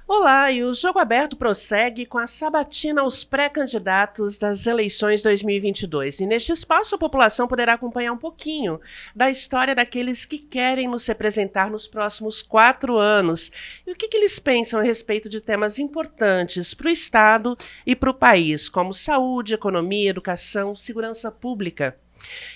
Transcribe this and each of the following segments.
Olá, e o Jogo Aberto prossegue com a sabatina aos pré-candidatos das eleições 2022. E neste espaço a população poderá acompanhar um pouquinho da história daqueles que querem nos representar nos próximos 4 anos e o que eles pensam a respeito de temas importantes para o Estado e para o país, como saúde, economia, educação, segurança pública.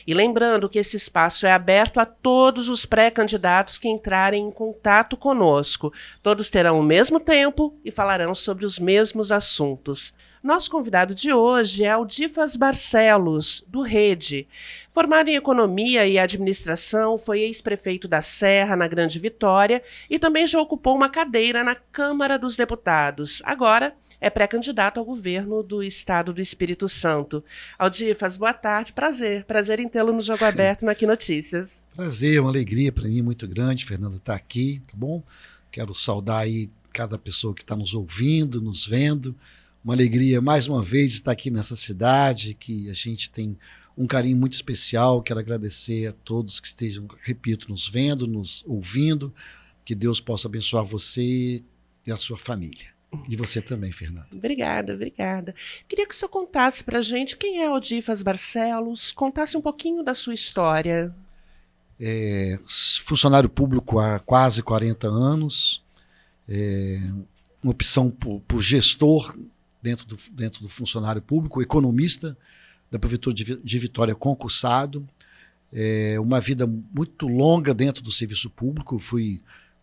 E lembrando que esse espaço é aberto a todos os pré-candidatos que entrarem em contato conosco. Todos terão o mesmo tempo e falarão sobre os mesmos assuntos. Nosso convidado de hoje é Aldifas Barcelos, do Rede. Formado em Economia e Administração, foi ex-prefeito da Serra, na Grande Vitória, e também já ocupou uma cadeira na Câmara dos Deputados. Agora é pré-candidato ao governo do Estado do Espírito Santo. Aldifas, boa tarde, prazer em tê-lo no Jogo Aberto no Aqui Notícias. Prazer, uma alegria para mim muito grande, Fernanda, estar aqui, tá bom? Quero saudar aí cada pessoa que está nos ouvindo, nos vendo. Uma alegria, mais uma vez, estar aqui nessa cidade, que a gente tem um carinho muito especial. Quero agradecer a todos que estejam, repito, nos vendo, nos ouvindo. Que Deus possa abençoar você e a sua família. E você também, Fernanda. Obrigada. Queria que o senhor contasse para a gente quem é Aldifas Barcelos, contasse um pouquinho da sua história. Funcionário público há quase 40 anos, uma opção por gestor dentro do funcionário público, economista da Prefeitura de Vitória concursado, uma vida muito longa dentro do serviço público. Fui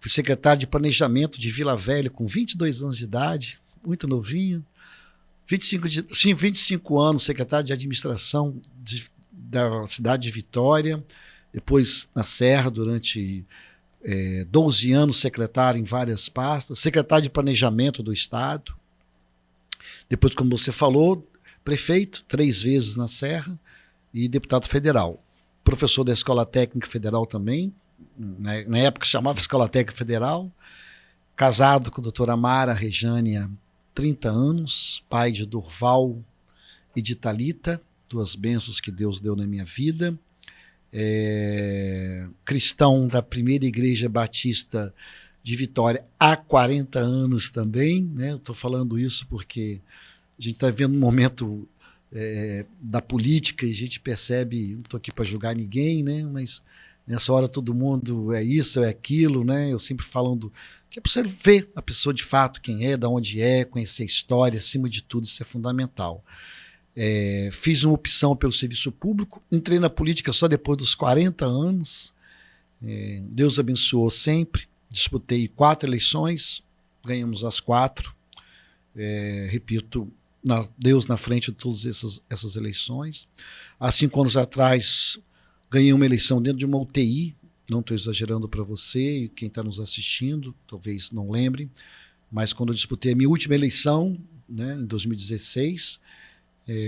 secretário de Planejamento de Vila Velha com 22 anos de idade, muito novinho. 25 anos, secretário de Administração da cidade de Vitória. Depois, na Serra, durante 12 anos, secretário em várias pastas. Secretário de Planejamento do Estado. Depois, como você falou, prefeito, 3 vezes na Serra. E deputado federal. Professor da Escola Técnica Federal também. Na época chamava Escola Técnica Federal, casado com a doutora Mara Rejânia, 30 anos, pai de Durval e de Thalita, 2 bênçãos que Deus deu na minha vida, cristão da Primeira Igreja Batista de Vitória há 40 anos também, né? Estou falando isso porque a gente está vivendo um momento da política e a gente percebe, não estou aqui para julgar ninguém, né? Mas nessa hora todo mundo é isso, é aquilo, né? Eu sempre falando que é preciso ver a pessoa de fato, quem é, de onde é, conhecer a história, acima de tudo, isso é fundamental. Fiz uma opção pelo serviço público, entrei na política só depois dos 40 anos, Deus abençoou sempre, disputei 4 eleições, ganhamos as 4, repito, Deus na frente de todas essas eleições. Há 5 anos atrás, ganhei uma eleição dentro de uma UTI, não estou exagerando para você e quem está nos assistindo, talvez não lembre, mas quando eu disputei a minha última eleição, né, em 2016,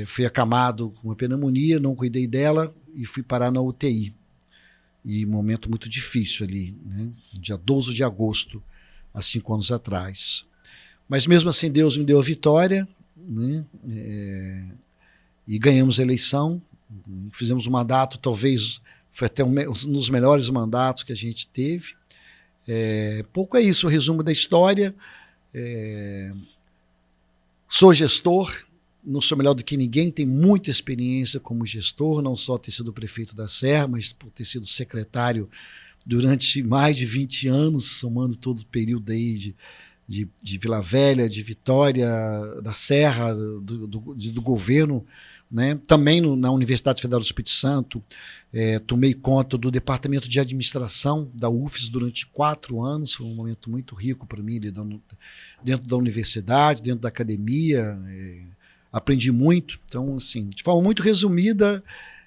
fui acamado com uma pneumonia, não cuidei dela e fui parar na UTI. E um momento muito difícil ali, né, dia 12 de agosto, há 5 anos atrás. Mas mesmo assim Deus me deu a vitória, né, e ganhamos a eleição. Fizemos um mandato, talvez foi até um dos melhores mandatos que a gente teve. Pouco é isso, o resumo da história. Sou gestor, não sou melhor do que ninguém, tenho muita experiência como gestor, não só ter sido prefeito da Serra, mas por ter sido secretário durante mais de 20 anos, somando todo o período aí de Vila Velha, de Vitória, da Serra, do governo, né? Também na Universidade Federal do Espírito Santo, tomei conta do Departamento de Administração da UFES durante 4 anos, foi um momento muito rico para mim, dentro da universidade, dentro da academia, aprendi muito. Então, assim, de forma muito resumida,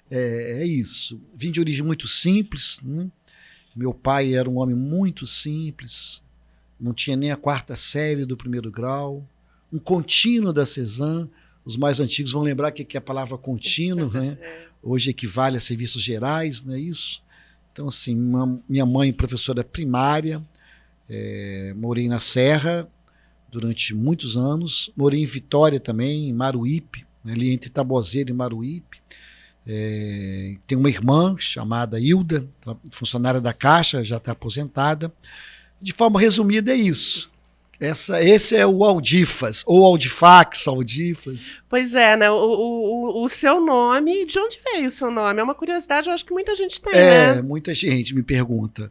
é isso. Vim de origem muito simples, né? Meu pai era um homem muito simples, não tinha nem a 4ª série do 1º grau, um contínuo da Cezam. Os mais antigos vão lembrar que é a palavra contínuo, né? Hoje equivale a serviços gerais, não é isso? Então, assim, minha mãe, professora primária, morei na Serra durante muitos anos, morei em Vitória também, em Maruípe, ali entre Taboseiro e Maruípe. Tem uma irmã chamada Hilda, funcionária da Caixa, já está aposentada. De forma resumida, é isso. Esse é o Aldifas, ou Aldifax, Aldifas. Pois é, né? O seu nome, de onde veio o seu nome? É uma curiosidade, eu acho que muita gente tem, né? Muita gente me pergunta.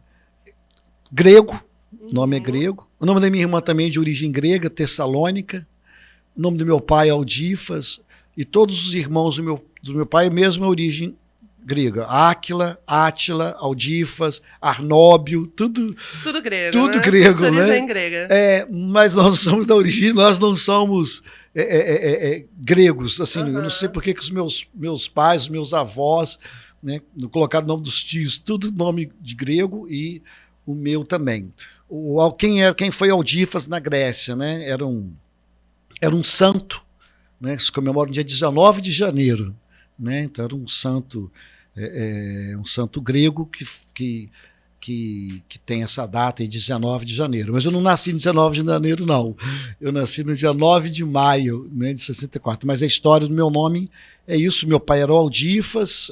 Grego, o nome é grego. O nome da minha irmã também é de origem grega, Tessalônica. O nome do meu pai é Aldifas. E todos os irmãos do meu pai, mesmo a origem grega. Áquila, Átila, Aldifas, Arnóbio, tudo grego. Tudo né? grego, de origem né? grega. Mas nós somos da origem, nós não somos gregos. Assim, eu não sei por que os meus pais, os meus avós, né, colocaram o nome dos tios, tudo nome de grego, e o meu também. Quem foi Aldifas na Grécia, né? Era um santo, né, que se comemora no dia 19 de janeiro. Né? Então era um santo grego que tem essa data aí, 19 de janeiro. Mas eu não nasci no 19 de janeiro, não. Eu nasci no dia 9 de maio, né, de 64. Mas a história do meu nome é isso. Meu pai era o Aldifas,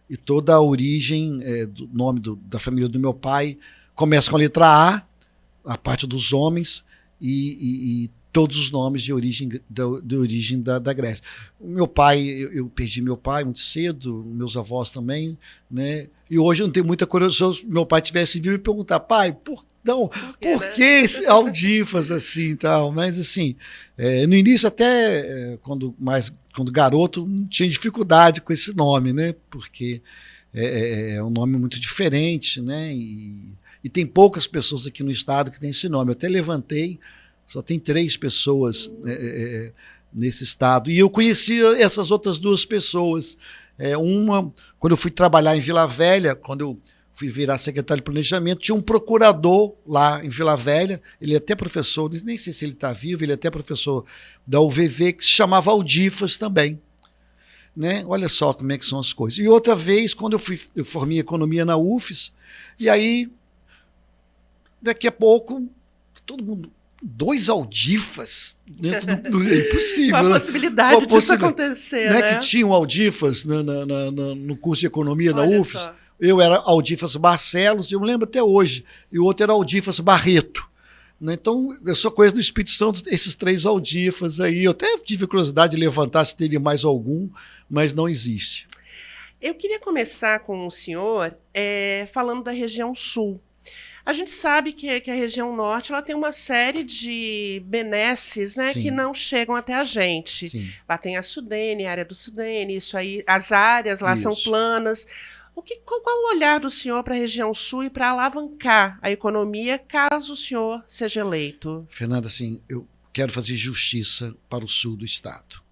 e toda a origem do nome da família do meu pai começa com a letra a parte dos homens, e todos os nomes de origem da Grécia. O meu pai, eu perdi meu pai muito cedo, meus avós também, né? E hoje eu não tenho muita curiosidade. Se meu pai tivesse vindo me perguntar, pai, por que esse Aldifas assim, tal? Mas assim, no início até quando garoto, tinha dificuldade com esse nome, né? Porque é um nome muito diferente, né? E tem poucas pessoas aqui no estado que têm esse nome. Eu até levantei. Só tem 3 pessoas nesse estado. E eu conheci essas outras 2 pessoas. Uma, quando eu fui trabalhar em Vila Velha, quando eu fui virar secretário de planejamento, tinha um procurador lá em Vila Velha, ele é até professor, nem sei se ele está vivo, ele é até professor da UVV, que se chamava Aldifas também. Né? Olha só como é que são as coisas. E outra vez, quando eu formei economia na UFES, e aí, daqui a pouco, todo mundo... 2 Aldifas dentro é impossível. Qual a possibilidade disso acontecer, né? Que tinha um Aldifas no curso de economia da UFES. Só. Eu era Aldifas Barcelos, eu me lembro até hoje, e o outro era Aldifas Barreto. Né? Então, eu só conheço do Espírito Santo esses 3 Aldifas aí. Eu até tive curiosidade de levantar se teria mais algum, mas não existe. Eu queria começar com o senhor falando da região sul. A gente sabe que a região norte ela tem uma série de benesses, né, que não chegam até a gente. Sim. Lá tem a Sudene, a área do Sudene, isso aí, as áreas lá são planas. Qual o olhar do senhor para a região sul e para alavancar a economia caso o senhor seja eleito? Fernanda, assim, eu quero fazer justiça para o sul do estado.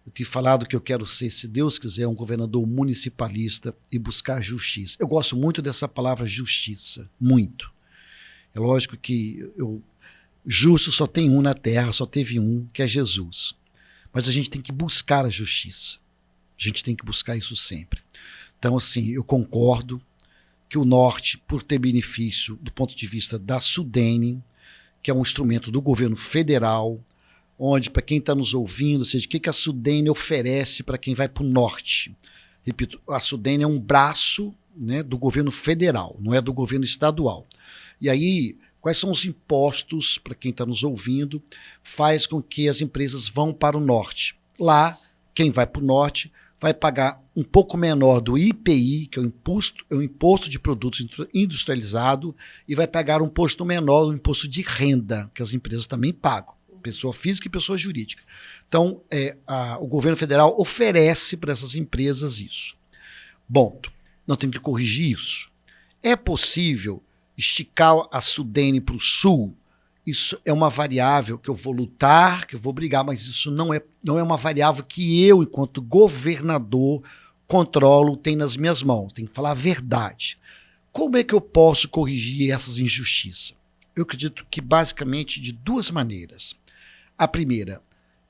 Eu tenho falado que eu quero ser, se Deus quiser, um governador municipalista e buscar justiça. Eu gosto muito dessa palavra justiça, muito. É lógico que justo só tem um na terra, só teve um, que é Jesus. Mas a gente tem que buscar a justiça. A gente tem que buscar isso sempre. Então, assim, eu concordo que o norte, por ter benefício do ponto de vista da Sudene, que é um instrumento do governo federal, onde, para quem está nos ouvindo, ou seja, o que a Sudene oferece para quem vai para o norte? Repito, a Sudene é um braço, né, do governo federal, não é do governo estadual. E aí, quais são os impostos, para quem está nos ouvindo, faz com que as empresas vão para o norte? Lá, quem vai para o norte vai pagar um pouco menor do IPI, que é o imposto de produtos industrializado, e vai pagar um imposto menor, o imposto de renda, que as empresas também pagam. Pessoa física e pessoa jurídica. Então, o governo federal oferece para essas empresas isso. Bom, nós temos que corrigir isso. É possível esticar a Sudene para o sul? Isso é uma variável que eu vou lutar, que eu vou brigar, mas isso não é uma variável que eu, enquanto governador, controlo, tenho nas minhas mãos. Tenho que falar a verdade. Como é que eu posso corrigir essas injustiças? Eu acredito que basicamente de 2 maneiras. A primeira,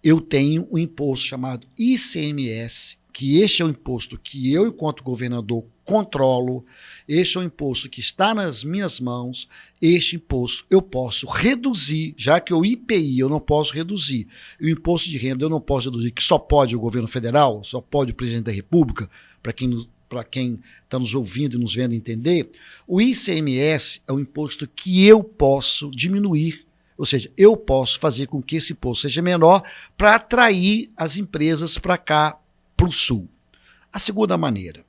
eu tenho um imposto chamado ICMS, que este é o imposto que eu, enquanto governador, controlo, este é o imposto que está nas minhas mãos, este imposto eu posso reduzir, já que o IPI eu não posso reduzir, e o imposto de renda eu não posso reduzir, que só pode o governo federal, só pode o presidente da República, para quem está nos ouvindo e nos vendo entender, o ICMS é um imposto que eu posso diminuir, ou seja, eu posso fazer com que esse imposto seja menor para atrair as empresas para cá, para o Sul. A segunda maneira,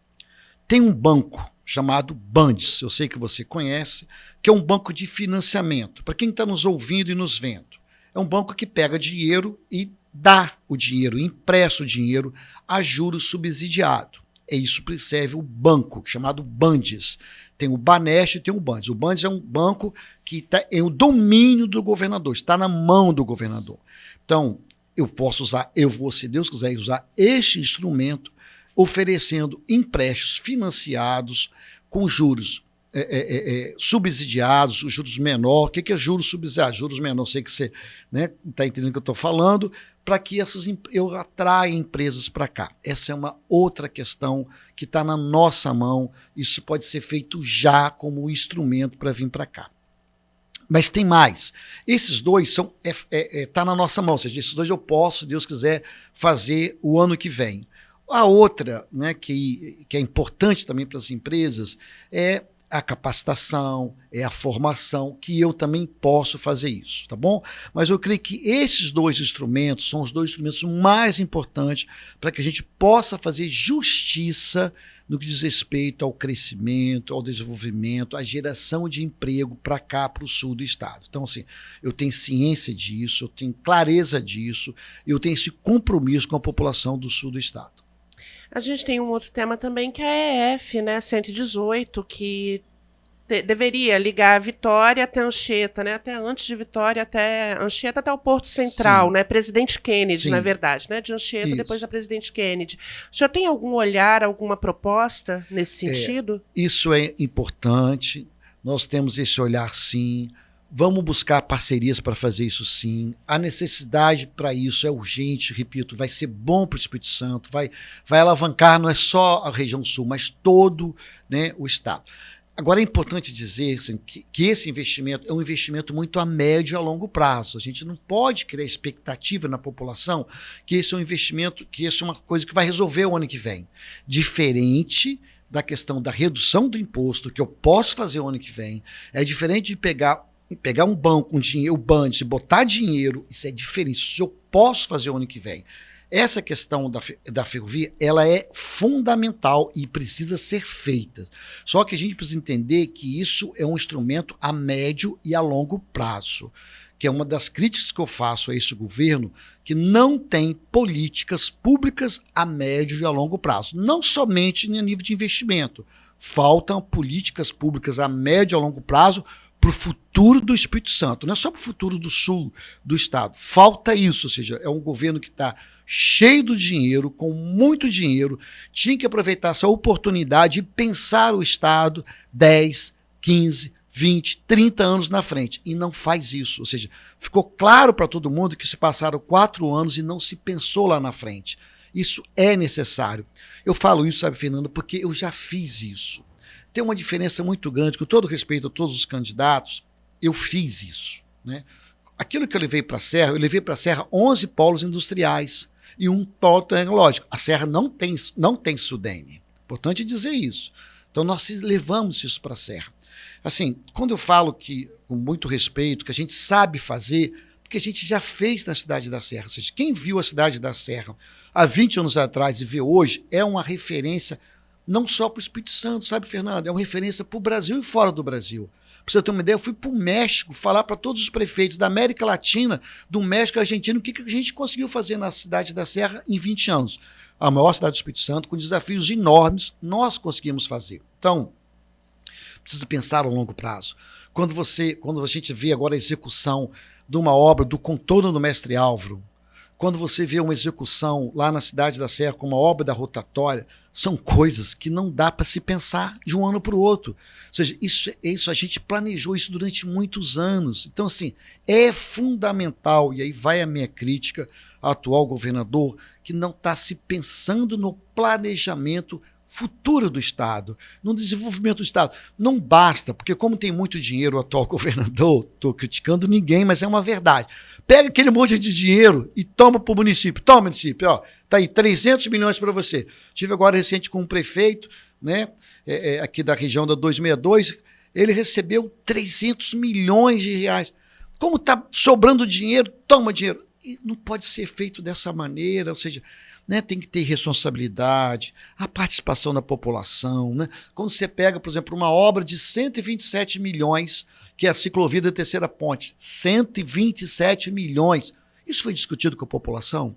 tem um banco chamado Bandes, eu sei que você conhece, que é um banco de financiamento. Para quem está nos ouvindo e nos vendo, é um banco que pega dinheiro e dá o dinheiro, empresta o dinheiro a juros subsidiados. É isso que serve o banco, chamado Bandes. Tem o Banesp e tem o Bandes. O Bandes é um banco que está em o domínio do governador, está na mão do governador. Então, eu posso usar, eu vou, se Deus quiser, usar este instrumento oferecendo empréstimos financiados com juros subsidiados, os juros menor. O que é juros subsidiados? Juros menor, sei que você está entendendo o que eu estou falando, para que eu atraia empresas para cá. Essa é uma outra questão que está na nossa mão. Isso pode ser feito já como instrumento para vir para cá. Mas tem mais. Esses dois tá na nossa mão. Ou seja, esses dois eu posso, se Deus quiser, fazer o ano que vem. A outra, que é importante também para as empresas, é a capacitação, é a formação, que eu também posso fazer isso, tá bom? Mas eu creio que esses dois instrumentos são os dois instrumentos mais importantes para que a gente possa fazer justiça no que diz respeito ao crescimento, ao desenvolvimento, à geração de emprego para cá, para o sul do estado. Então, assim, eu tenho ciência disso, eu tenho clareza disso, eu tenho esse compromisso com a população do sul do estado. A gente tem um outro tema também, que é a EF, né, 118, que deveria ligar Vitória até Anchieta, né, até antes de Vitória, até Anchieta, até o Porto Central, né, Presidente Kennedy, na verdade, né, de Anchieta, depois da Presidente Kennedy. O senhor tem algum olhar, alguma proposta nesse sentido? Isso é importante, nós temos esse olhar sim. Vamos buscar parcerias para fazer isso sim. A necessidade para isso é urgente, repito, vai ser bom para o Espírito Santo, vai alavancar não é só a região sul, mas todo, né, o estado. Agora é importante dizer assim, que esse investimento é um investimento muito a médio e a longo prazo. A gente não pode criar expectativa na população que esse é um investimento, que isso é uma coisa que vai resolver o ano que vem. Diferente da questão da redução do imposto, que eu posso fazer o ano que vem, é diferente de pegar um banco, um dinheiro, o Bandes, e botar dinheiro, isso é diferente, isso eu posso fazer o ano que vem. Essa questão da ferrovia, ela é fundamental e precisa ser feita. Só que a gente precisa entender que isso é um instrumento a médio e a longo prazo, que é uma das críticas que eu faço a esse governo, que não tem políticas públicas a médio e a longo prazo, não somente no nível de investimento. Faltam políticas públicas a médio e a longo prazo para o futuro do Espírito Santo, não é só para o futuro do sul do estado. Falta isso, ou seja, é um governo que está cheio do dinheiro, com muito dinheiro, tinha que aproveitar essa oportunidade e pensar o estado 10, 15, 20, 30 anos na frente, e não faz isso. Ou seja, ficou claro para todo mundo que se passaram 4 anos e não se pensou lá na frente. Isso é necessário. Eu falo isso, sabe, Fernando, porque eu já fiz isso. Tem uma diferença muito grande, com todo respeito a todos os candidatos, eu fiz isso, né? Aquilo que eu levei para a Serra 11 polos industriais e um polo tecnológico. A Serra não tem SUDENE, importante dizer isso. Então nós levamos isso para a Serra. Assim, quando eu falo que, com muito respeito, que a gente sabe fazer, porque a gente já fez na Cidade da Serra. Ou seja, quem viu a Cidade da Serra há 20 anos atrás e vê hoje, é uma referência não só para o Espírito Santo, sabe, Fernando? É uma referência para o Brasil e fora do Brasil. Para você ter uma ideia, eu fui para o México falar para todos os prefeitos da América Latina, do México e Argentina, o que a gente conseguiu fazer na Cidade da Serra em 20 anos. A maior cidade do Espírito Santo, com desafios enormes, nós conseguimos fazer. Então, precisa pensar a longo prazo. Quando a gente vê agora a execução de uma obra do contorno do Mestre Álvaro, quando você vê uma execução lá na Cidade da Serra com uma obra da rotatória, são coisas que não dá para se pensar de um ano para o outro. Ou seja, isso a gente planejou isso durante muitos anos. Então, assim, é fundamental, e aí vai a minha crítica atual governador que não está se pensando no planejamento futuro do Estado, no desenvolvimento do Estado. Não basta, porque como tem muito dinheiro o atual governador, estou criticando ninguém, mas é uma verdade. Pega aquele monte de dinheiro e toma para o município. Toma, município, ó, tá aí 300 milhões para você. Tive agora recente com um prefeito, né, aqui da região da 262, ele recebeu 300 milhões de reais. Como está sobrando dinheiro, toma dinheiro. E não pode ser feito dessa maneira, ou seja, né, tem que ter responsabilidade, a participação da população. Né? Quando você pega, por exemplo, uma obra de 127 milhões, que é a ciclovia da Terceira Ponte, 127 milhões. Isso foi discutido com a população?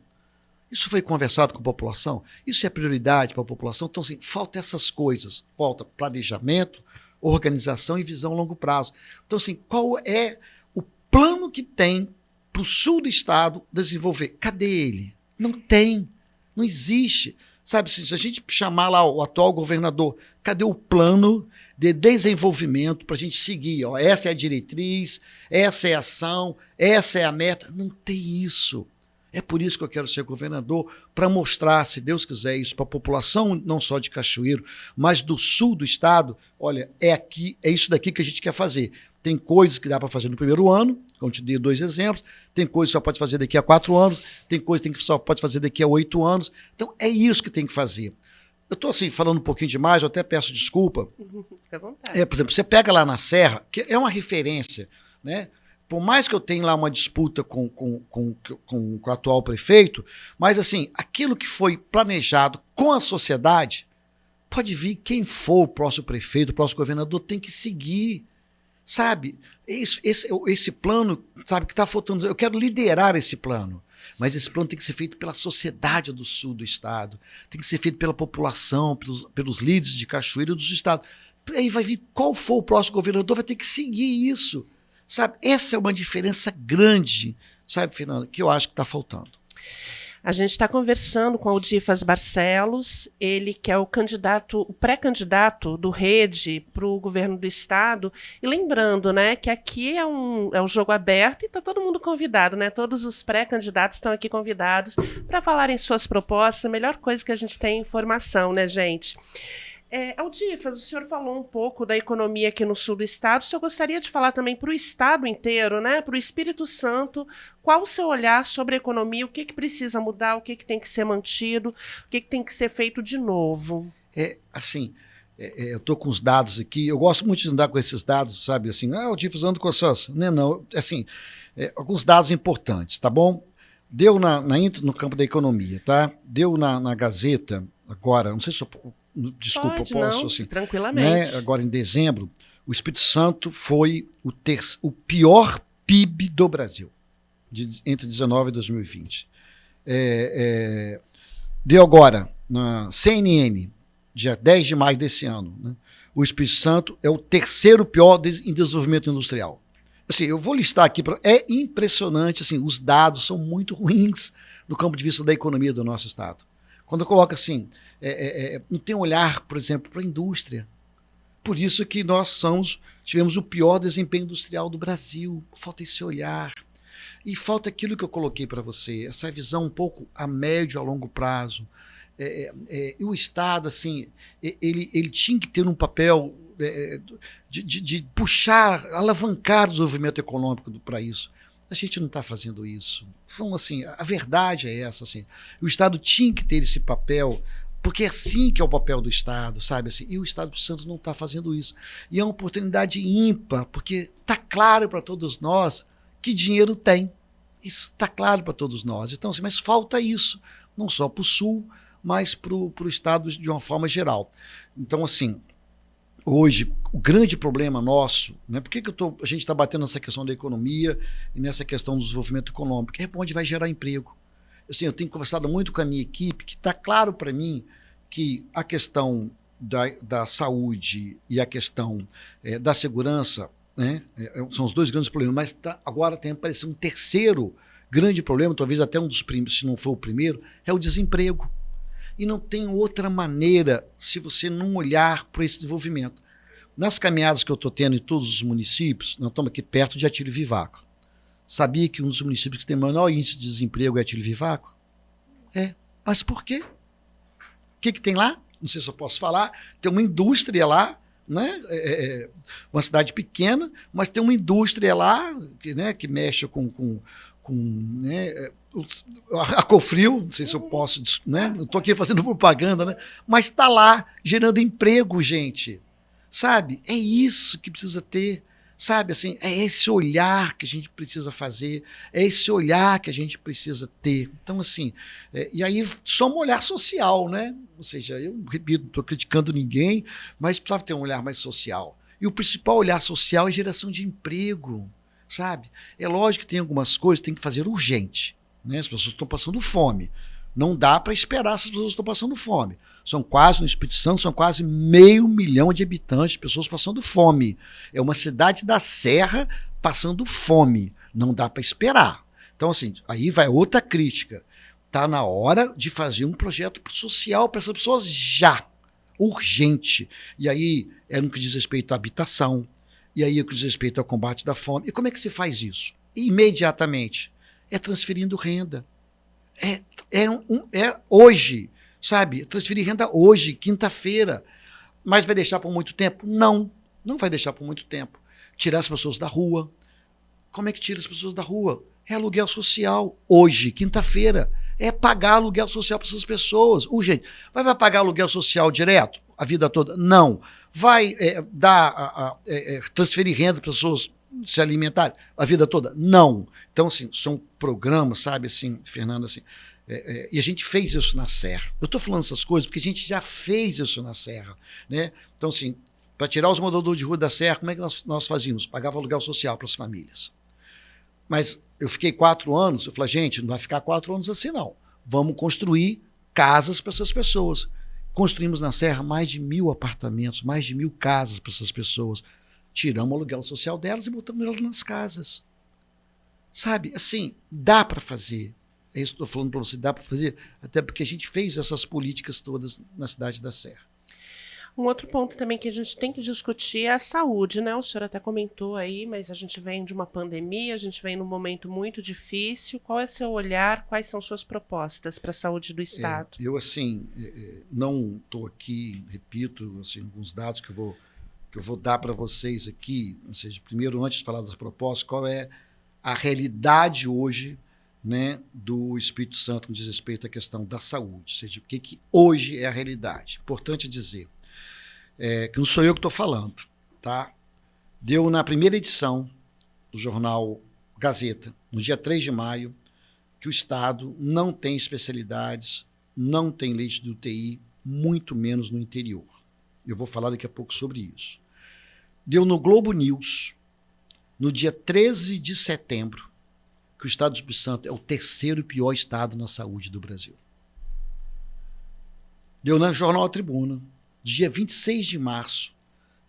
Isso foi conversado com a população? Isso é prioridade para a população? Então, assim, falta essas coisas. Falta planejamento, organização e visão a longo prazo. Então, assim, qual é o plano que tem para o sul do estado desenvolver? Cadê ele? Não tem. Não existe. Sabe, se a gente chamar lá o atual governador, cadê o plano de desenvolvimento para a gente seguir? Ó, essa é a diretriz, essa é a ação, essa é a meta. Não tem isso. É por isso que eu quero ser governador, para mostrar, se Deus quiser, isso para a população, não só de Cachoeiro, mas do sul do estado. Olha, é aqui, é isso daqui que a gente quer fazer. Tem coisas que dá para fazer no primeiro ano, como eu te dei 2 exemplos, tem coisas que só pode fazer daqui a 4 anos, tem coisas que só pode fazer daqui a 8 anos. Então, é isso que tem que fazer. Eu estou assim, falando um pouquinho demais, eu até peço desculpa. Fica à vontade. Por exemplo, você pega lá na Serra, que é uma referência, né? Por mais que eu tenha lá uma disputa com o atual prefeito, mas assim, aquilo que foi planejado com a sociedade, pode vir quem for o próximo prefeito, o próximo governador, tem que seguir, sabe? Esse plano, sabe, que está faltando. Eu quero liderar esse plano, mas esse plano tem que ser feito pela sociedade do sul do estado, tem que ser feito pela população, pelos líderes de Cachoeiro e dos estados. Aí vai vir qual for o próximo governador, vai ter que seguir isso. Sabe, essa é uma diferença grande, sabe, Fernanda, que eu acho que está faltando. A gente está conversando com o Aldifas Barcelos, ele que é o pré-candidato do Rede para o governo do estado. E lembrando, né, que aqui é um jogo aberto e está todo mundo convidado, né? Todos os pré-candidatos estão aqui convidados para falarem suas propostas. A melhor coisa que a gente tem é informação, né, gente? Aldifas, o senhor falou um pouco da economia aqui no sul do estado. O senhor gostaria de falar também para o estado inteiro, né, para o Espírito Santo, qual o seu olhar sobre a economia, o que precisa mudar, o que tem que ser mantido, o que tem que ser feito de novo? Eu estou com os dados aqui, eu gosto muito de andar com esses dados, sabe, assim, Aldifas ando com essas, não, assim, alguns dados importantes, tá bom? Deu no campo da economia, tá? Deu na Gazeta, agora, não sei se eu... Desculpa, Pode, eu posso, não, assim, tranquilamente. Né, agora em dezembro, o Espírito Santo foi o pior PIB do Brasil, entre 2019 e 2020. Deu agora, na CNN, dia 10 de maio desse ano, né, o Espírito Santo é o terceiro pior em desenvolvimento industrial. Assim, eu vou listar aqui, é impressionante, assim, os dados são muito ruins do campo de vista da economia do nosso estado. Quando eu coloco assim, não tem um olhar, por exemplo, para a indústria. Por isso que nós tivemos o pior desempenho industrial do Brasil. Falta esse olhar. E falta aquilo que eu coloquei para você, essa visão um pouco a médio, a longo prazo. E o Estado, assim, ele tinha que ter um papel de puxar, alavancar o desenvolvimento econômico para isso. A gente não está fazendo isso. Então, assim, a verdade é essa. Assim, o Estado tinha que ter esse papel, porque é assim que é o papel do Estado, sabe? Assim, e o Estado do Santos não está fazendo isso. E é uma oportunidade ímpar, porque está claro para todos nós que dinheiro tem. Isso está claro para todos nós. Então, assim, mas falta isso, não só para o Sul, mas para o Estado de uma forma geral. Então, assim, hoje, o grande problema nosso, né, por que a gente está batendo nessa questão da economia e nessa questão do desenvolvimento econômico? É onde vai gerar emprego. Assim, eu tenho conversado muito com a minha equipe, que está claro para mim que a questão da saúde e a questão da segurança, né, são os dois grandes problemas, mas agora tem aparecido um terceiro grande problema, talvez até um dos primeiros, se não for o primeiro, é o desemprego. E não tem outra maneira se você não olhar para esse desenvolvimento. Nas caminhadas que eu estou tendo em todos os municípios, nós estamos aqui perto de Atílio Vivaco, Sabia que um dos municípios que tem maior índice de desemprego é Atílio Vivaco? Mas por quê? O que tem lá? Não sei se eu posso falar. Tem uma indústria lá, né? Uma cidade pequena, mas tem uma indústria lá que mexe com né? A Cofrio, não sei se eu posso, né? Não estou aqui fazendo propaganda, né? Mas está lá gerando emprego, gente. Sabe? É isso que precisa ter. Sabe, assim, é esse olhar que a gente precisa fazer, é esse olhar que a gente precisa ter. Então, assim, e aí só um olhar social, né? Ou seja, eu repito, não estou criticando ninguém, mas precisava ter um olhar mais social. E o principal olhar social é geração de emprego, sabe? É lógico que tem algumas coisas que tem que fazer urgente, né? As pessoas estão passando fome. Não dá para esperar se as pessoas estão passando fome. No Espírito Santo, são quase 500 mil de habitantes, pessoas passando fome. É uma cidade da Serra passando fome. Não dá para esperar. Então, assim, aí vai outra crítica. Está na hora de fazer um projeto social para essas pessoas já. Urgente. E aí é no que diz respeito à habitação. E aí é no que diz respeito ao combate da fome. E como é que se faz isso? Imediatamente. É transferindo renda. Hoje, sabe? Transferir renda hoje, quinta-feira. Mas vai deixar por muito tempo? Não vai deixar por muito tempo. Tirar as pessoas da rua. Como é que tira as pessoas da rua? É aluguel social. Hoje, quinta-feira. É pagar aluguel social para essas pessoas. Urgente. Vai pagar aluguel social direto a vida toda? Não. Vai transferir renda para as pessoas se alimentarem a vida toda? Não. Então, assim, são programas, sabe, assim, Fernando, assim, e a gente fez isso na Serra. Eu estou falando essas coisas porque a gente já fez isso na Serra, né? Então, assim, para tirar os moradores de rua da Serra, como é que nós fazíamos? Pagava aluguel social para as famílias. Mas eu fiquei 4 anos, eu falei, gente, não vai ficar 4 anos assim, não. Vamos construir casas para essas pessoas. Construímos na Serra mais de 1.000 apartamentos, mais de 1.000 casas para essas pessoas. Tiramos o aluguel social delas e botamos elas nas casas. Sabe, assim, dá para fazer. É isso que eu estou falando para você, dá para fazer, até porque a gente fez essas políticas todas na cidade da Serra. Um outro ponto também que a gente tem que discutir é a saúde, né? O senhor até comentou aí, mas a gente vem de uma pandemia, a gente vem num momento muito difícil. Qual é seu olhar, quais são suas propostas para a saúde do Estado? Eu, assim, não estou aqui, repito, assim, alguns dados que eu vou dar para vocês aqui, ou seja, primeiro, antes de falar das propostas, qual é a realidade hoje, né, do Espírito Santo no que diz respeito à questão da saúde, ou seja, o que hoje é a realidade. Importante dizer que não sou eu que estou falando, tá? Deu na primeira edição do jornal Gazeta, no dia 3 de maio, que o Estado não tem especialidades, não tem leite de UTI, muito menos no interior. Eu vou falar daqui a pouco sobre isso. Deu no Globo News, no dia 13 de setembro, que o Estado do Espírito Santo é o 3º pior estado na saúde do Brasil. Deu na Jornal Tribuna, dia 26 de março,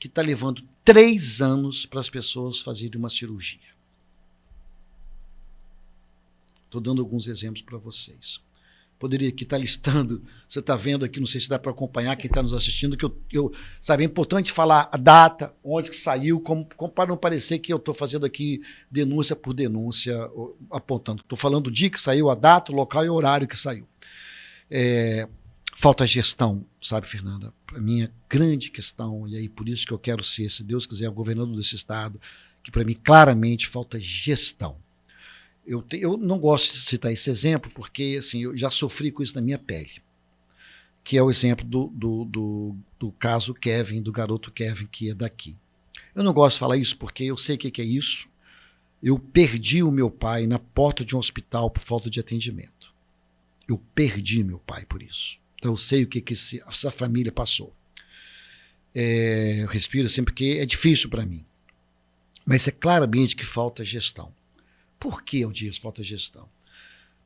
que está levando 3 anos para as pessoas fazerem uma cirurgia. Estou dando alguns exemplos para vocês. Poderia aqui estar listando, você está vendo aqui, não sei se dá para acompanhar quem está nos assistindo, que sabe, é importante falar a data, onde que saiu, como para não parecer que eu estou fazendo aqui denúncia por denúncia, apontando. Estou falando o dia que saiu, a data, o local e o horário que saiu. Falta gestão, sabe, Fernanda? Para mim é grande questão, e aí por isso que eu quero ser, se Deus quiser, o governador desse estado, que para mim claramente falta gestão. Eu não gosto de citar esse exemplo porque assim, eu já sofri com isso na minha pele, que é o exemplo do caso Kevin, do garoto Kevin, que é daqui. Eu não gosto de falar isso porque eu sei o que é isso. Eu perdi o meu pai na porta de um hospital por falta de atendimento. Eu perdi meu pai por isso. Então eu sei o que essa família passou. Eu respiro assim porque é difícil para mim. Mas é claramente que falta gestão. Por que eu digo falta gestão?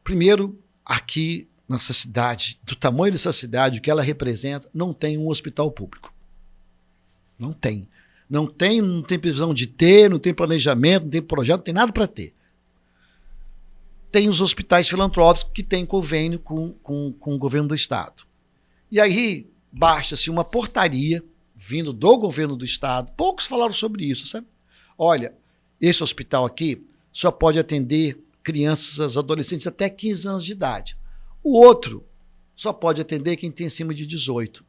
Primeiro, aqui nessa cidade, do tamanho dessa cidade, o que ela representa, não tem um hospital público. Não tem. Não tem previsão de ter, não tem planejamento, não tem projeto, não tem nada para ter. Tem os hospitais filantrópicos que têm convênio com o governo do Estado. E aí, basta-se uma portaria vindo do governo do Estado, poucos falaram sobre isso, sabe? Olha, esse hospital aqui só pode atender crianças, adolescentes até 15 anos de idade. O outro só pode atender quem tem acima de 18.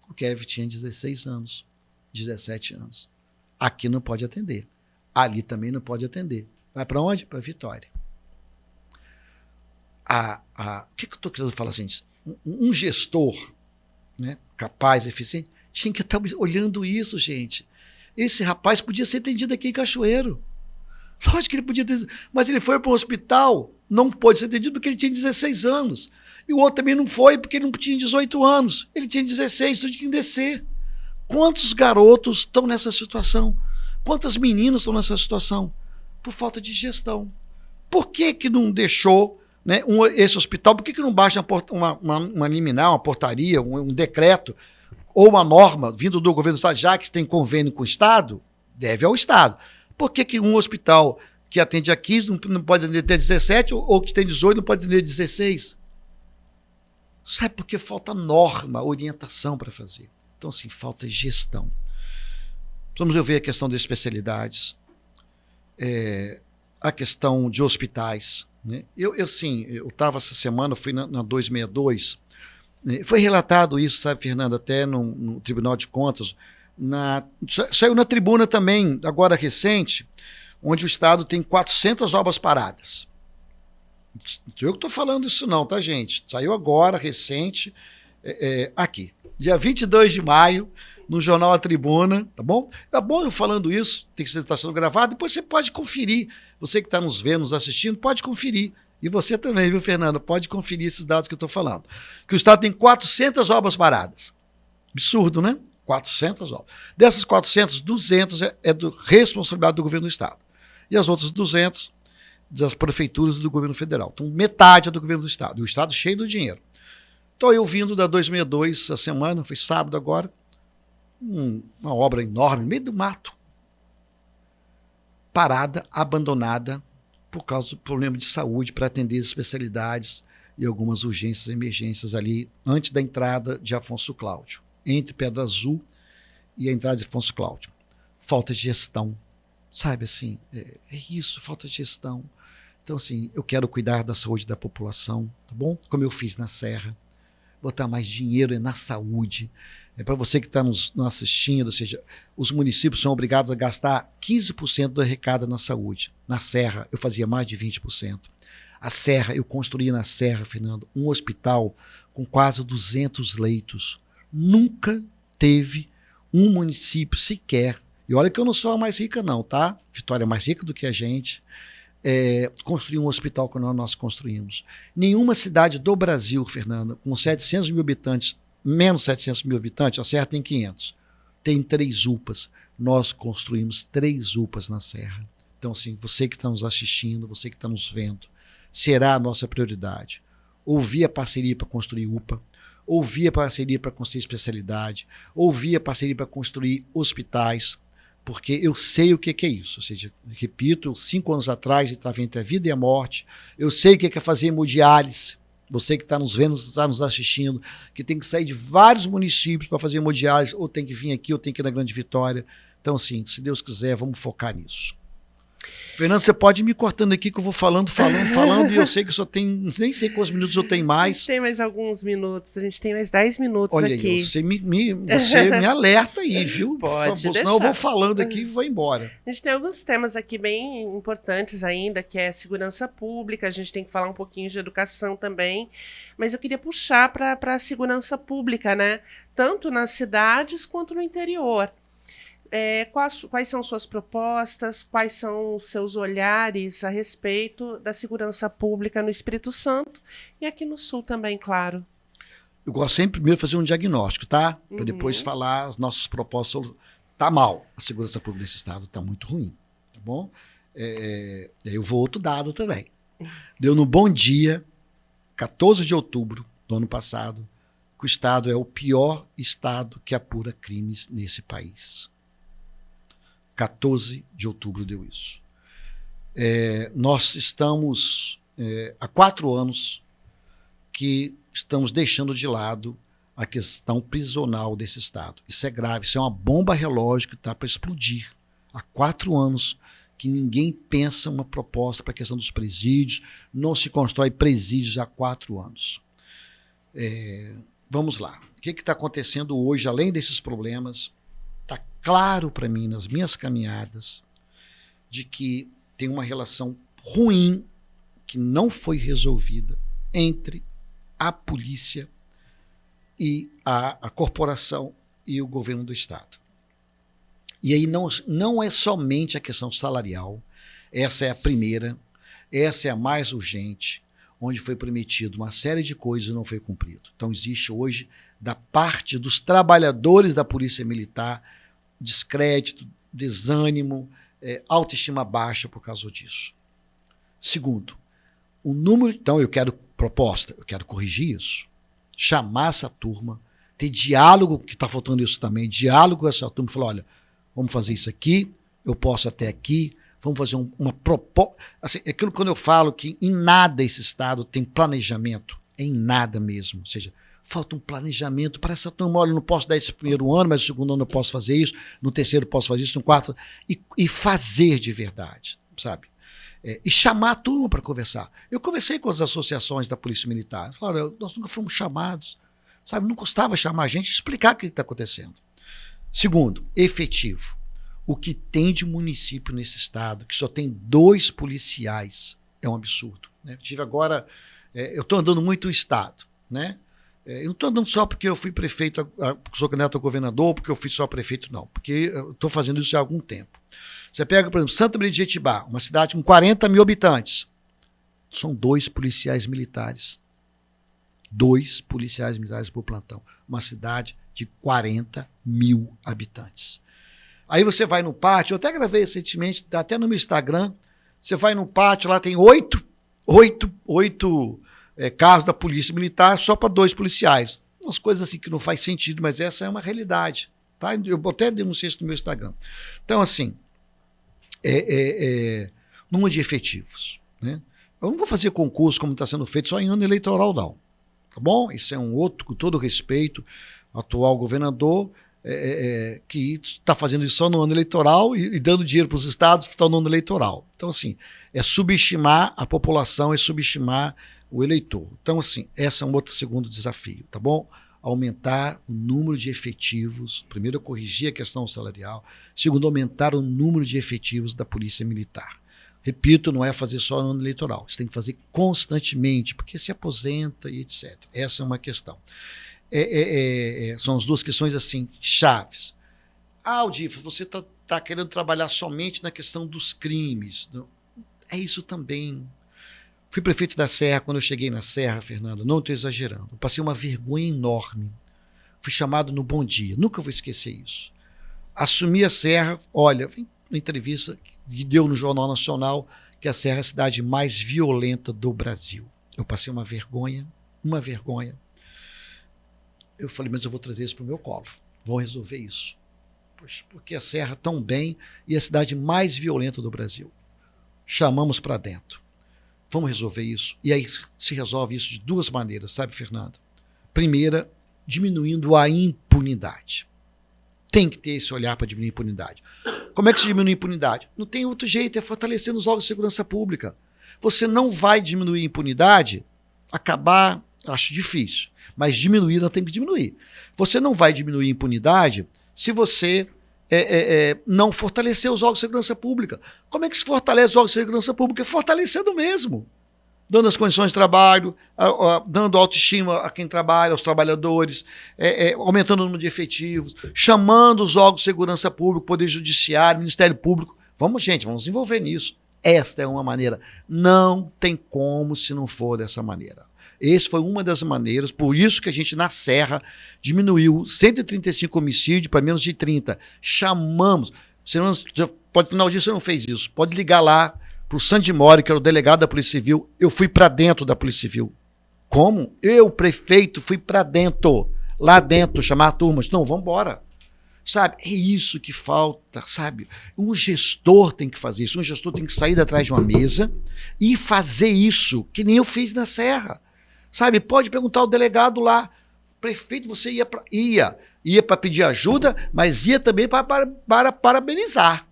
O Kevin tinha 16 anos, 17 anos. Aqui não pode atender. Ali também não pode atender. Vai para onde? Para Vitória. O que eu estou querendo falar assim? Um gestor, né, capaz, eficiente, tinha que estar olhando isso, gente. Esse rapaz podia ser atendido aqui em Cachoeiro. Lógico que ele podia ter, mas ele foi para um hospital, não pôde ser atendido porque ele tinha 16 anos. E o outro também não foi porque ele não tinha 18 anos. Ele tinha 16, então tinha que descer. Quantos garotos estão nessa situação? Quantas meninas estão nessa situação? Por falta de gestão. Por que não deixou, né, esse hospital? Por que não baixa uma liminar, uma portaria, um decreto ou uma norma vindo do governo do Estado, já que tem convênio com o Estado, deve ao Estado. Por que um hospital que atende a 15 não pode atender até 17 ou que tem 18 não pode atender 16? Sabe por que falta norma, orientação para fazer? Então, assim, falta gestão. Vamos ver a questão das especialidades, a questão de hospitais. Né? Eu estava essa semana, fui na 262, foi relatado isso, sabe, Fernando, até no Tribunal de Contas, saiu na tribuna também, agora recente, onde o Estado tem 400 obras paradas. Não sou eu que estou falando isso não, tá, gente? Saiu agora, recente, aqui. Dia 22 de maio, no Jornal A Tribuna, tá bom? Tá bom eu falando isso, tem que estar sendo gravado, depois você pode conferir. Você que está nos vendo, nos assistindo, pode conferir. E você também, viu, Fernando? Pode conferir esses dados que eu estou falando. Que o Estado tem 400 obras paradas. Absurdo, né? 400 obras. Dessas 400, 200 é do responsabilidade do governo do Estado. E as outras 200 das prefeituras do governo federal. Então, metade é do governo do Estado. E o Estado cheio do dinheiro. Estou eu vindo da 262 essa semana, foi sábado agora, uma obra enorme, no meio do mato. Parada, abandonada, por causa do problema de saúde, para atender as especialidades e algumas urgências e emergências ali, antes da entrada de Afonso Cláudio, entre Pedra Azul e a entrada de Afonso Cláudio. Falta de gestão, sabe assim, é isso, falta de gestão. Então, assim, eu quero cuidar da saúde da população, tá bom? Como eu fiz na Serra, botar mais dinheiro na saúde. Para você que está nos assistindo, ou seja, os municípios são obrigados a gastar 15% do arrecado na saúde. Na Serra, eu fazia mais de 20%. A Serra, eu construí na Serra, Fernando, um hospital com quase 200 leitos. Nunca teve um município sequer, e olha que eu não sou a mais rica não, tá? Vitória é mais rica do que a gente, construir um hospital como nós construímos. Nenhuma cidade do Brasil, Fernanda, com 700 mil habitantes, menos 700 mil habitantes, a Serra tem 500. Tem 3 UPAs. Nós construímos 3 UPAs na Serra. Então, assim, você que está nos assistindo, você que está nos vendo, será a nossa prioridade. Ouvir a parceria para construir UPA, ouvir a parceria para construir especialidade, ouvir a parceria para construir hospitais, porque eu sei o que é isso. Ou seja, repito, 5 anos atrás, estava entre a vida e a morte. Eu sei o que é fazer hemodiálise. Você que está nos vendo, está nos assistindo, que tem que sair de vários municípios para fazer hemodiálise, ou tem que vir aqui, ou tem que ir na Grande Vitória. Então, assim, se Deus quiser, vamos focar nisso. Fernando, você pode ir me cortando aqui que eu vou falando, e eu sei que só tem, nem sei quantos minutos eu tenho mais. A gente tem mais alguns minutos, a gente tem mais 10 minutos. Olha aqui. Aí, você me alerta aí, viu? Pode Por favor, deixar. senão eu vou falando aqui e vou embora. A gente tem alguns temas aqui bem importantes ainda, que é segurança pública, a gente tem que falar um pouquinho de educação também, mas eu queria puxar para a segurança pública, né? Tanto nas cidades quanto no interior. Quais são suas propostas, quais são os seus olhares a respeito da segurança pública no Espírito Santo e aqui no Sul também, claro. Eu gosto sempre primeiro de fazer um diagnóstico, tá? Para depois falar as nossas propostas. Tá mal, a segurança pública nesse estado tá muito ruim, tá bom? Eu vou outro dado também. Deu no Bom Dia, 14 de outubro do ano passado, que o estado é o pior estado que apura crimes nesse país. 14 de outubro deu isso. Nós estamos há 4 anos que estamos deixando de lado a questão prisional desse estado. Isso é grave, isso é uma bomba relógio que está para explodir. Há 4 anos que ninguém pensa uma proposta para a questão dos presídios, não se constrói presídios há 4 anos. Vamos lá. O que está acontecendo hoje, além desses problemas? Está claro para mim, nas minhas caminhadas, de que tem uma relação ruim que não foi resolvida entre a polícia e a corporação e o governo do Estado. E aí não é somente a questão salarial, essa é a primeira, essa é a mais urgente, onde foi prometido uma série de coisas e não foi cumprido. Então existe hoje, da parte dos trabalhadores da Polícia Militar, descrédito, desânimo, autoestima baixa por causa disso. Segundo, o número... Então eu quero proposta, eu quero corrigir isso, chamar essa turma, ter diálogo, que está faltando isso também, diálogo com essa turma, falar, olha, vamos fazer isso aqui, eu posso até aqui, vamos fazer uma proposta. Assim, aquilo quando eu falo que em nada esse Estado tem planejamento, em nada mesmo. Ou seja, falta um planejamento para essa turma. Olha, eu não posso dar esse primeiro ano, mas no segundo ano eu posso fazer isso, no terceiro eu posso fazer isso, no quarto. E fazer de verdade, sabe? E chamar a turma para conversar. Eu conversei com as associações da Polícia Militar. Falaram, nós nunca fomos chamados, sabe? Não custava chamar a gente e explicar o que está acontecendo. Segundo, efetivo. O que tem de município nesse estado, que só tem 2 policiais, é um absurdo. Né? Tive agora, eu estou andando muito o estado. Né? Eu não estou andando só porque eu fui prefeito, sou candidato a governador, porque eu fui só prefeito, não. Porque eu estou fazendo isso há algum tempo. Você pega, por exemplo, Santa Maria de Jetibá, uma cidade com 40 mil habitantes. São 2 policiais militares. 2 policiais militares por plantão. Uma cidade de 40 mil habitantes. Aí você vai no pátio, eu até gravei recentemente, até no meu Instagram, você vai no pátio, lá tem 8 carros da Polícia Militar só para 2 policiais. Umas coisas assim que não faz sentido, mas essa é uma realidade. Tá? Eu até denunciei isso no meu Instagram. Então, assim, número de efetivos. Né? Eu não vou fazer concurso como está sendo feito só em ano eleitoral, não. Tá bom? Isso é um outro, com todo respeito, atual governador, que está fazendo isso só no ano eleitoral e dando dinheiro para os estados que estão no ano eleitoral. Então, assim, é subestimar a população, é subestimar o eleitor. Então, assim, esse é um outro segundo desafio, tá bom? Aumentar o número de efetivos. Primeiro, eu corrigir a questão salarial. Segundo, aumentar o número de efetivos da Polícia Militar. Repito, não é fazer só no ano eleitoral. Você tem que fazer constantemente, porque se aposenta e etc. Essa é uma questão. São as 2 questões assim chaves. Aldif, você está querendo trabalhar somente na questão dos crimes. Não? É isso também. Fui prefeito da Serra, quando eu cheguei na Serra, Fernando, não estou exagerando, eu passei uma vergonha enorme. Fui chamado no Bom Dia, nunca vou esquecer isso. Assumi a Serra, olha, uma entrevista que deu no Jornal Nacional que a Serra é a cidade mais violenta do Brasil. Eu passei uma vergonha. Eu falei, mas eu vou trazer isso para o meu colo. Vou resolver isso. Poxa, porque a Serra tão bem e é a cidade mais violenta do Brasil. Chamamos para dentro. Vamos resolver isso. E aí se resolve isso de 2 maneiras, sabe, Fernando? Primeira, diminuindo a impunidade. Tem que ter esse olhar para diminuir a impunidade. Como é que se diminui a impunidade? Não tem outro jeito, é fortalecendo os órgãos de segurança pública. Você não vai diminuir a impunidade, acabar, acho difícil, mas diminuir, não tem que diminuir. Você não vai diminuir a impunidade se você não fortalecer os órgãos de segurança pública. Como é que se fortalece os órgãos de segurança pública? Fortalecendo mesmo. Dando as condições de trabalho, dando autoestima a quem trabalha, aos trabalhadores, aumentando o número de efetivos, chamando os órgãos de segurança pública, Poder Judiciário, Ministério Público. Vamos, gente, vamos desenvolver nisso. Esta é uma maneira. Não tem como se não for dessa maneira. Essa foi uma das maneiras, por isso que a gente, na Serra, diminuiu 135 homicídios para menos de 30. Chamamos. No final disso, você não fez isso. Pode ligar lá para o Sandy Mori, que era o delegado da Polícia Civil. Eu fui para dentro da Polícia Civil. Como? Eu, prefeito, fui para dentro. Lá dentro, chamar a turma. Não, vamos embora. Sabe? É isso que falta, sabe? Um gestor tem que fazer isso. Um gestor tem que sair de atrás de uma mesa e fazer isso, que nem eu fiz na Serra. Sabe? Pode perguntar ao delegado lá. Prefeito, você ia para pedir ajuda, mas ia também para parabenizar.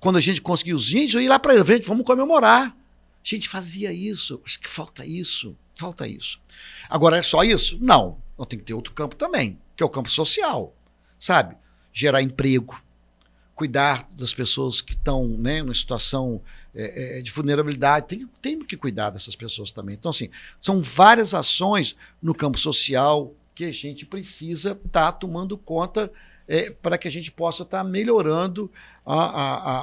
Quando a gente conseguiu os índios, eu ia lá para o evento, vamos comemorar. A gente fazia isso. Acho que falta isso. Falta isso. Agora, é só isso? Não. Não, tem que ter outro campo também, que é o campo social. Sabe? Gerar emprego, cuidar das pessoas que estão, né, numa situação de vulnerabilidade. Tem que cuidar dessas pessoas também. Então, assim, são várias ações no campo social que a gente precisa estar tomando conta para que a gente possa estar melhorando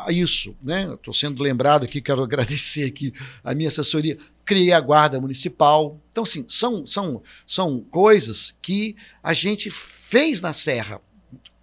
isso. Né? Estou sendo lembrado aqui, quero agradecer aqui a minha assessoria, criei a Guarda Municipal. Então, assim, são coisas que a gente fez na Serra,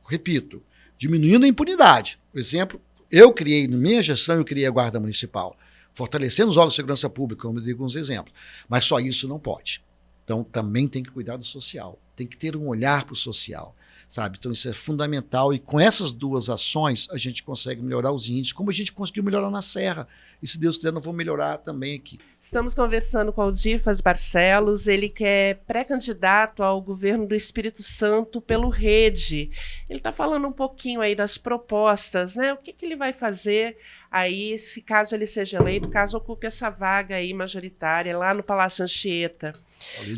repito, diminuindo a impunidade. Por exemplo, na minha gestão, eu criei a Guarda Municipal, fortalecendo os órgãos de segurança pública, como eu digo alguns exemplos. Mas só isso não pode. Então, também tem que cuidar do social, tem que ter um olhar para o social, sabe? Então, isso é fundamental e com essas duas ações a gente consegue melhorar os índices, como a gente conseguiu melhorar na Serra. E se Deus quiser, nós vamos melhorar também aqui. Estamos conversando com o Aldifas Barcelos, ele que é pré-candidato ao governo do Espírito Santo pelo Rede. Ele está falando um pouquinho aí das propostas, né? O que ele vai fazer aí, se caso ele seja eleito, caso ocupe essa vaga aí majoritária lá no Palácio Anchieta.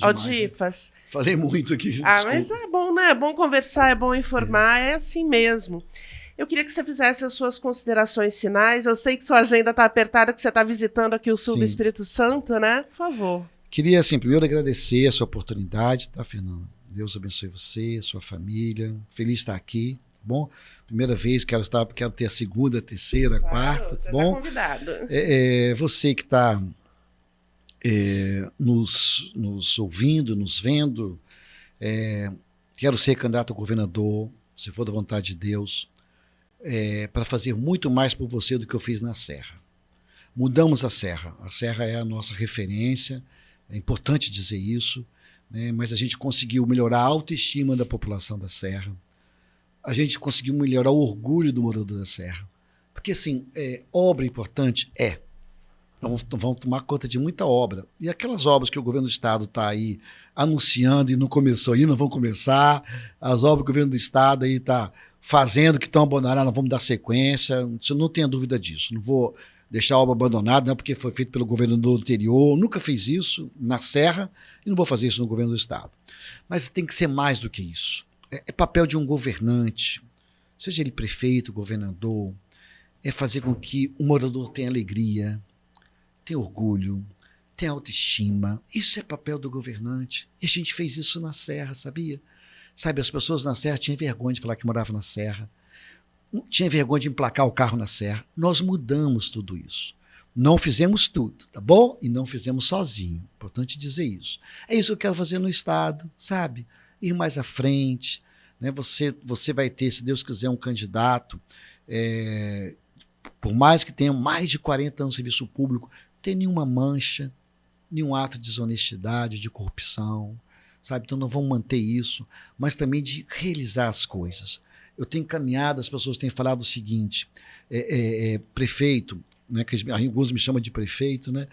Aldifas. Falei muito aqui. Mas é bom, né? É bom conversar, é bom informar, é assim mesmo. Eu queria que você fizesse as suas considerações finais. Eu sei que sua agenda está apertada, que você está visitando aqui o sul do Espírito Santo, né? Por favor. Queria, assim, primeiro agradecer a sua oportunidade, tá, Fernanda? Deus abençoe você, sua família. Feliz de estar aqui, tá bom? Primeira vez, quero ter a segunda, a terceira, a quarta, tá bom? Tá convidado. Você que está nos ouvindo, nos vendo, quero ser candidato a governador, se for da vontade de Deus. Para fazer muito mais por você do que eu fiz na Serra. Mudamos a Serra. A Serra é a nossa referência, é importante dizer isso, né? Mas a gente conseguiu melhorar a autoestima da população da Serra. A gente conseguiu melhorar o orgulho do morador da Serra. Porque, assim, obra importante Então, vamos tomar conta de muita obra. E aquelas obras que o governo do Estado está aí anunciando e não começou ainda, não vão começar. As obras que o governo do Estado aí está fazendo, que estão abandonadas, nós vamos dar sequência. Você não tenha dúvida disso. Não vou deixar a obra abandonada, não é porque foi feito pelo governo do anterior. Nunca fiz isso na Serra e não vou fazer isso no governo do Estado. Mas tem que ser mais do que isso. É papel de um governante, seja ele prefeito, governador, é fazer com que o morador tenha alegria, tenha orgulho, tenha autoestima. Isso é papel do governante. E a gente fez isso na Serra, sabia? Sabe, as pessoas na Serra tinham vergonha de falar que moravam na Serra, tinham vergonha de emplacar o carro na Serra. Nós mudamos tudo isso. Não fizemos tudo, tá bom? E não fizemos sozinho. Importante dizer isso. É isso que eu quero fazer no Estado, sabe? Ir mais à frente. Né? Você vai ter, se Deus quiser, um candidato, por mais que tenha mais de 40 anos de serviço público, não tem nenhuma mancha, nenhum ato de desonestidade, de corrupção. Sabe? Então, nós vamos manter isso, mas também de realizar as coisas. Eu tenho caminhado, as pessoas têm falado o seguinte, prefeito, né, que alguns me chamam de prefeito, né,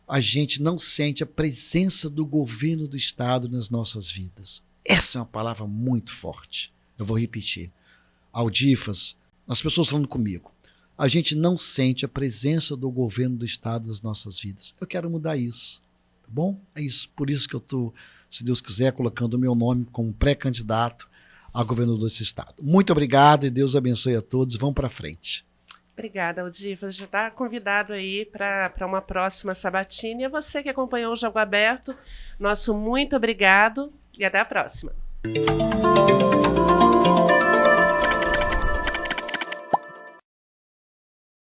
a gente não sente a presença do governo do Estado nas nossas vidas. Essa é uma palavra muito forte. Eu vou repetir. Aldifas, as pessoas falando comigo, a gente não sente a presença do governo do Estado nas nossas vidas. Eu quero mudar isso, tá bom? É isso, por isso que eu estou, se Deus quiser, colocando o meu nome como pré-candidato a governador desse estado. Muito obrigado e Deus abençoe a todos. Vamos para frente. Obrigada, Aldifas. Já está convidado aí para uma próxima sabatina. E a você que acompanhou o Jogo Aberto, nosso muito obrigado e até a próxima.